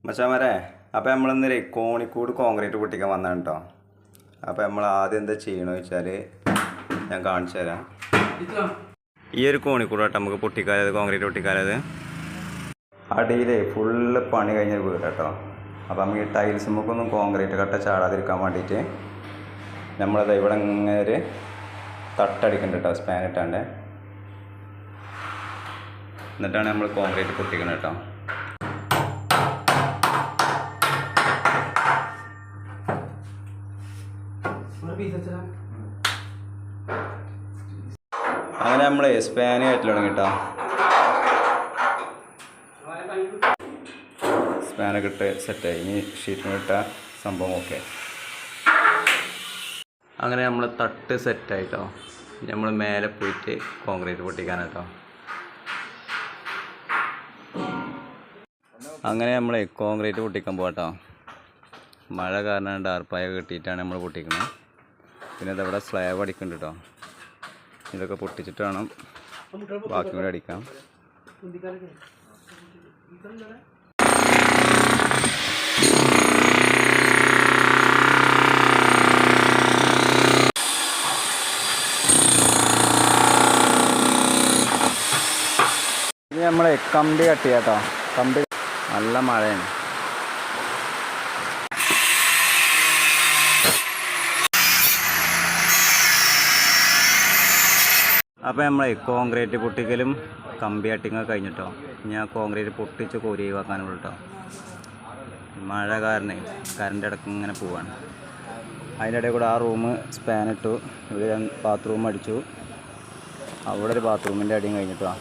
മച്ചാമാരെ അപ്പോൾ നമ്മളിന്നൊരു കോണിക്കൂട് കോൺക്രീറ്റ് പൊട്ടിക്കാൻ വന്നതാണ് കേട്ടോ. അപ്പോൾ നമ്മൾ ആദ്യം എന്താ ചെയ്യണമെന്ന് വെച്ചാൽ ഞാൻ കാണിച്ചു തരാം. ഈ ഒരു കോണിക്കൂട് കേട്ടോ നമുക്ക് പൊട്ടിക്കാലത്, കോൺക്രീറ്റ് പൊട്ടിക്കാലത്. അടിയിലേ ഫുള്ള് പണി കഴിഞ്ഞ വീട് കേട്ടോ. അപ്പോൾ നമുക്ക് ഈ ടൈൽസ് നമുക്കൊന്നും കോൺക്രീറ്റ് കട്ട ചാടാതിരിക്കാൻ വേണ്ടിയിട്ട് നമ്മളത് ഇവിടെ ഇങ്ങനെ ഒരു തട്ടടിക്കുന്നുണ്ട് കേട്ടോ, സ്പാൻ ഇട്ടാണ്ട്. എന്നിട്ടാണ് നമ്മൾ കോൺക്രീറ്റ് പൊട്ടിക്കുന്നത് കേട്ടോ. അങ്ങനെ നമ്മൾ സ്പാന് കയറ്റി തുടങ്ങി കേട്ടോ. സ്പാനൊക്കെ ഇട്ട് സെറ്റായി. ഇനി ഷീറ്റിന് ഇട്ട സംഭവം ഓക്കെ. അങ്ങനെ നമ്മൾ തട്ട് സെറ്റായിട്ടോ. നമ്മൾ മേലെ പോയിട്ട് കോൺക്രീറ്റ് പൊട്ടിക്കാനാട്ടോ. അങ്ങനെ നമ്മൾ കോൺക്രീറ്റ് പൊട്ടിക്കാൻ പോകാട്ടോ. മഴ കാരണം ഡാർപ്പായ കെട്ടിയിട്ടാണ് നമ്മൾ പൊട്ടിക്കുന്നത്. പിന്നെ ഇതവിടെ സ്ലാബ് അടിക്കുന്നുണ്ട് കേട്ടോ. ഇതൊക്കെ പൊട്ടിച്ചിട്ട് വേണം ബാക്കി കൂടെ അടിക്കാം. ഇനി നമ്മൾ കമ്പി കട്ട് ചെയ്യാം കേട്ടോ. കമ്പി നല്ല മഴയാണ്. അപ്പോൾ നമ്മൾ കോൺക്രീറ്റ് പൊട്ടിക്കലും കമ്പി കട്ടിങ്ങൊക്കെ കഴിഞ്ഞിട്ടോ. ഞാൻ കോൺക്രീറ്റ് പൊട്ടിച്ച് കോരി വെക്കാനുള്ളൂ കേട്ടോ. മഴ കാരണം കറണ്ട് ഇടയ്ക്ക് ഇങ്ങനെ പോവാണ്. അതിൻ്റെ ഇടയിൽ കൂടെ ആ റൂം സ്പാനിട്ടു. ഇവിടെ ബാത്റൂം അടിച്ചു. അവിടെ ഒരു ബാത്റൂമിൻ്റെ അടിയും കഴിഞ്ഞിട്ടോ.